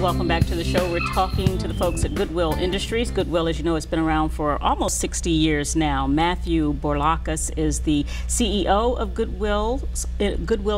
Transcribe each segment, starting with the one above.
And welcome back to the show. We're talking to the folks at Goodwill Industries. Goodwill, as you know, has been around for almost 60 years now. Matthew Borlakis is the CEO of Goodwill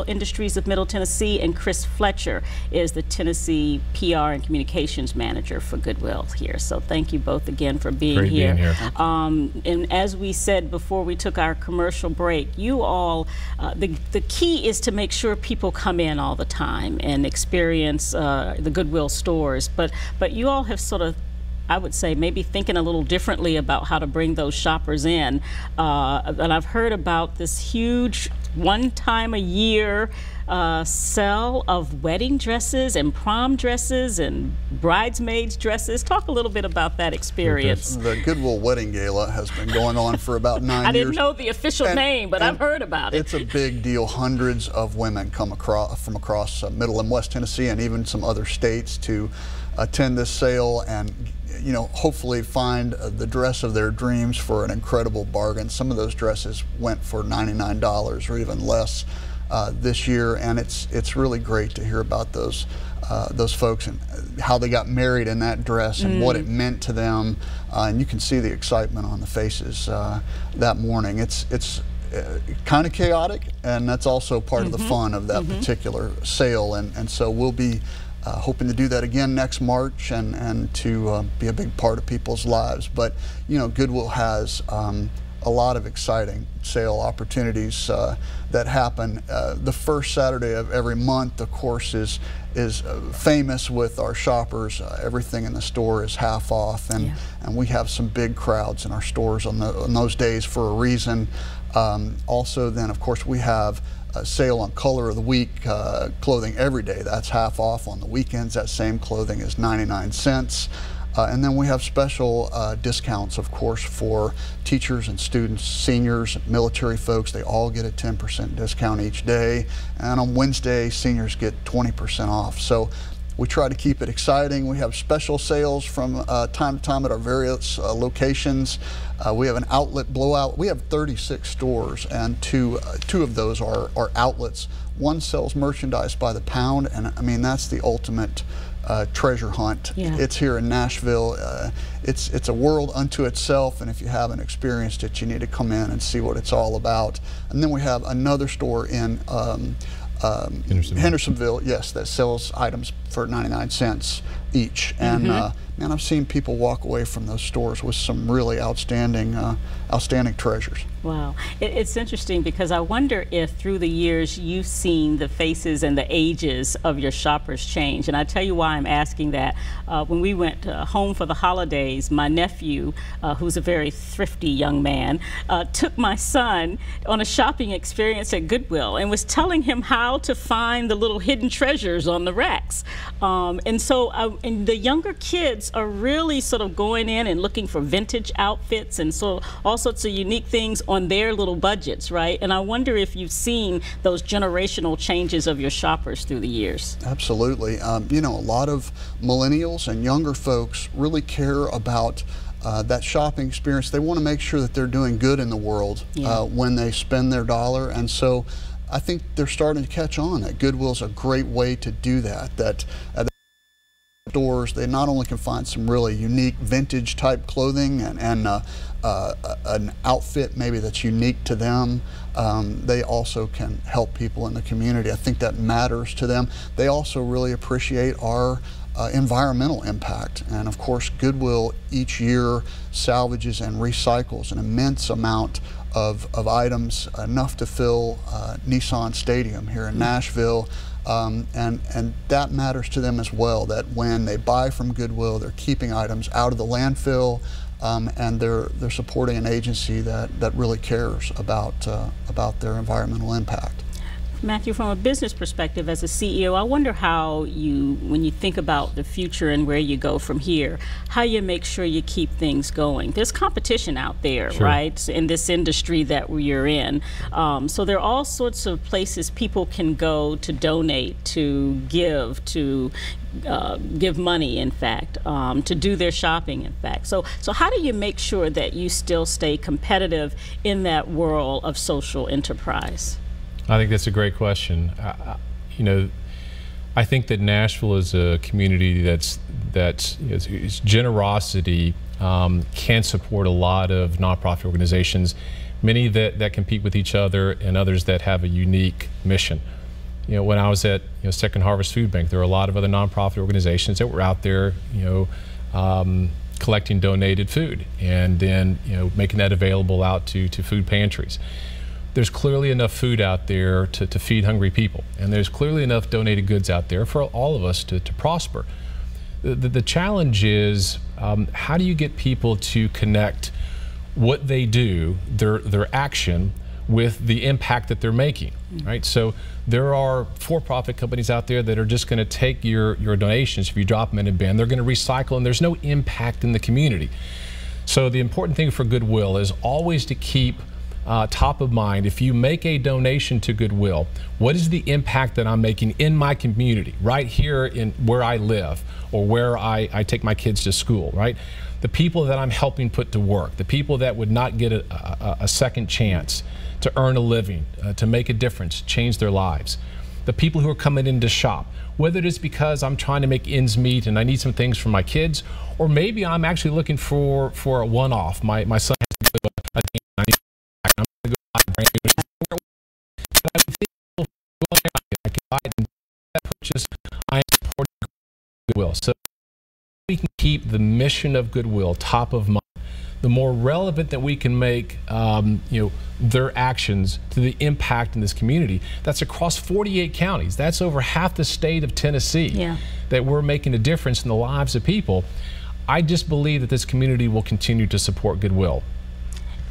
Industries of Middle Tennessee, and Chris Fletcher is the Tennessee PR and Communications Manager for Goodwill here. So thank you both again for being here. And as we said before we took our commercial break, you all, the key is to make sure people come in all the time and experience the Goodwill stores, but you all have sort of, I would say, maybe thinking a little differently about how to bring those shoppers in. And I've heard about this huge one-time-a-year sale of wedding dresses and prom dresses and bridesmaids dresses. Talk a little bit about that experience. The Goodwill Wedding Gala has been going on for about 9 years. I didn't know the official name, but I've heard about it. It's a big deal. Hundreds of women come from across Middle and West Tennessee and even some other states to attend this sale and, you know, hopefully find the dress of their dreams for an incredible bargain. Some of those dresses went for $99 or even less this year, and it's really great to hear about those folks and how they got married in that dress and what it meant to them. And you can see the excitement on the faces that morning. It's kind of chaotic, and that's also part of the fun of that particular sale. And so we'll be hoping to do that again next March and to be a big part of people's lives. But you know, Goodwill has a lot of exciting sale opportunities that happen. The first Saturday of every month, of course, is famous with our shoppers. Everything in the store is half off, and we have some big crowds in our stores on those days for a reason. Also, then, of course, we have a sale on Color of the Week clothing every day. That's half off. On the weekends, that same clothing is 99 cents. And then we have special discounts, of course, for teachers and students, seniors, military folks. They all get a 10% discount each day. And on Wednesday, seniors get 20% off. So we try to keep it exciting. We have special sales from time to time at our various locations. We have an outlet blowout. We have 36 stores, and two of those are outlets. One sells merchandise by the pound, and I mean, that's the ultimate treasure hunt. It's here in Nashville. It's a world unto itself, and if you haven't experienced it, you need to come in and see what it's all about. And then we have another store in Hendersonville, yes, that sells items for 99 cents each. And man, I've seen people walk away from those stores with some really outstanding treasures. Wow. It's interesting because I wonder if through the years you've seen the faces and the ages of your shoppers change. And I tell you why I'm asking that. When we went home for the holidays, my nephew, who's a very thrifty young man, took my son on a shopping experience at Goodwill and was telling him how to find the little hidden treasures on the racks. And so and the younger kids are really sort of going in and looking for vintage outfits and so all sorts of unique things on their little budgets, right? And I wonder if you've seen those generational changes of your shoppers through the years. Absolutely. You know, a lot of millennials and younger folks really care about that shopping experience. They want to make sure that they're doing good in the world when they spend their dollar, and so I think they're starting to catch on that Goodwill's a great way to do that. That stores, they not only can find some really unique vintage type clothing and an outfit maybe that's unique to them, they also can help people in the community. I think that matters to them. They also really appreciate our environmental impact, and of course Goodwill each year salvages and recycles an immense amount of items, enough to fill Nissan Stadium here in Nashville. And that matters to them as well, that when they buy from Goodwill, they're keeping items out of the landfill, and they're supporting an agency that really cares about their environmental impact. Matthew, from a business perspective as a CEO, I wonder how you, when you think about the future and where you go from here, how you make sure you keep things going. There's competition out there, right, in this industry that we're in. So there are all sorts of places people can go to donate, to give money, in fact, to do their shopping, in fact. So how do you make sure that you still stay competitive in that world of social enterprise? I think that's a great question. You know, I think that Nashville is a community that's its generosity can support a lot of nonprofit organizations, many that compete with each other and others that have a unique mission. You know, when I was at Second Harvest Food Bank, there were a lot of other nonprofit organizations that were out there, collecting donated food and then making that available out to food pantries. There's clearly enough food out there to feed hungry people, and there's clearly enough donated goods out there for all of us to prosper. The challenge is how do you get people to connect what they do, their action, with the impact that they're making, right? So there are for-profit companies out there that are just going to take your donations. If you drop them in a bin, they're going to recycle, and there's no impact in the community. So the important thing for Goodwill is always to keep top of mind, if you make a donation to Goodwill, what is the impact that I'm making in my community, right here in where I live or where I take my kids to school, right? The people that I'm helping put to work, the people that would not get a second chance to earn a living, to make a difference, change their lives. The people who are coming in to shop, whether it is because I'm trying to make ends meet and I need some things for my kids, or maybe I'm actually looking for a one-off. My son has to go to a dance, I need I'm going to go buy a brand new, but I think I can buy it and that purchase, I am supporting Goodwill. So we can keep the mission of Goodwill top of mind. The more relevant that we can make their actions to the impact in this community, that's across 48 counties. That's over half the state of Tennessee, that we're making a difference in the lives of people. I just believe that this community will continue to support Goodwill.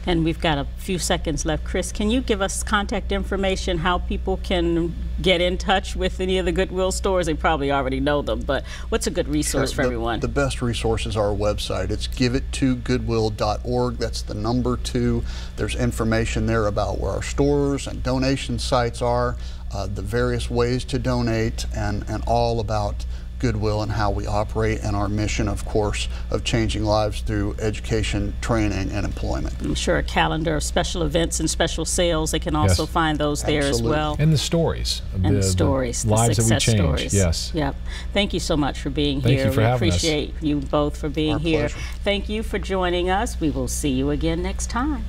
And we've got a few seconds left. Chris, can you give us contact information, how people can get in touch with any of the Goodwill stores? They probably already know them, but what's a good resource for everyone? The best resource is our website. It's giveittogoodwill.org. That's the number 2. There's information there about where our stores and donation sites are, the various ways to donate, and all about Goodwill and how we operate, and our mission, of course, of changing lives through education, training, and employment. I'm sure a calendar of special events and special sales, they can also find those there as well. And the stories. And the stories, the lives that we success change. Stories. Yes. Yep. Thank you so much for being Thank here. You for having us. We appreciate you both for being Our here. pleasure. Thank you for joining us. We will see you again next time.